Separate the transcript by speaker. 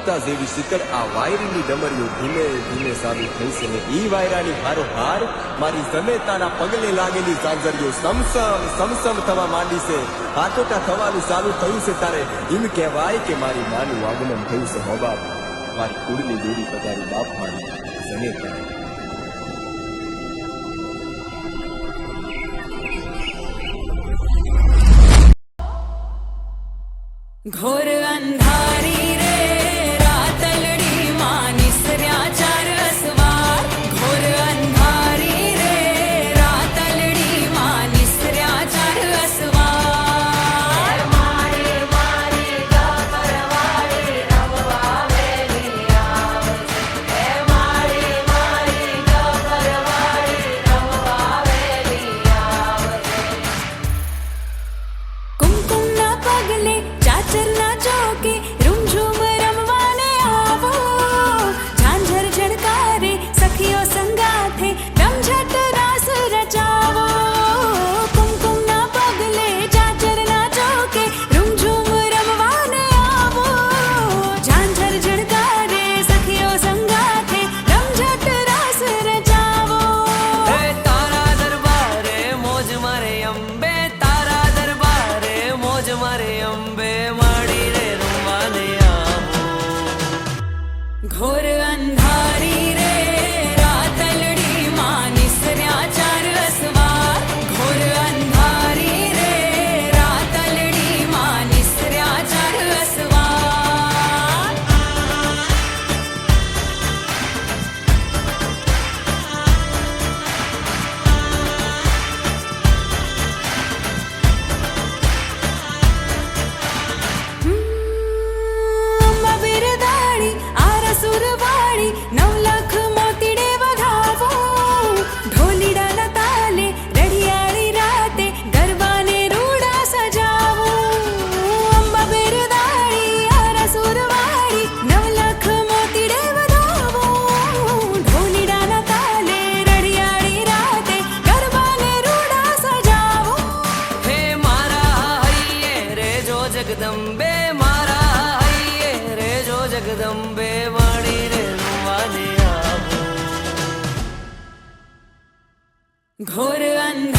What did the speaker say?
Speaker 1: મમતા જેવી શીતળ આ વાયરીની ડમરીઓ ધીમે ધીમે સાબિત થઈ છે ને ઈ વાયરાની હારોહાર મારી જમેતાના પગલે લાગેલી ઝાંઝરીઓ સમસમ સમસમ થવા માંડી છે. હાટોટા થવાનું ચાલુ થયું છે તારે એમ કહેવાય કે મારી માનું આગમન થયું છે. હો બાપ, મારી કુળની દોરી પધારી બાપ મારી જમેતા.
Speaker 2: घोर अंधारी रे रातलड़ी मां निसर्या चार असवार. घोर अंधारी रे रातलड़ी मां निसर्या चार असवार. मारे मारे गफरवाड़े रमवा वेली आवजे. मारे मारे गफरवाड़े रमवा वेली आवजे. कुमकुम ना पगले ચાચરના ચોકે રૂમઝૂમ રમવાને આવો. ઝાંઝર ઝડકારે સખીઓ સંગાથે રમઝટ રાસ રચાવો. કુમકુમના પગલે ચાચરના ચોકે રૂમઝૂમ રમવાને આવો. ઝાંઝર ઝડકારે સખીઓ સંગાથે રમઝટ રાસ રચાવો. તારા દરબારે મોજ મારે અંબે, તારા દરબારે મોજ મારે અંબે. घोर अंधारी रे रातलड़ी मां निसर्या चार असवार. घोर अंधारी रे रातलड़ी मां निसर्या चार असवार. અંબા બિરદાડી સુરવાળી નવલખ મોતીડે વધાવો. ઢોલીડાના તાલે રઢિયાળી રાતે ગરબાને રૂડા સજાવો. અંબા બિરદાળી આરા સુરવાળી નવલખ મોતીડે વધાવો. ઢોલીડાના તાલે રઢિયાળી રાતે ગરબાને રૂડા સજાવો. હે મારા હૈયે રેજો જગદંબે, મારા હૈયે રેજો જગદંબે. घोर अंधारी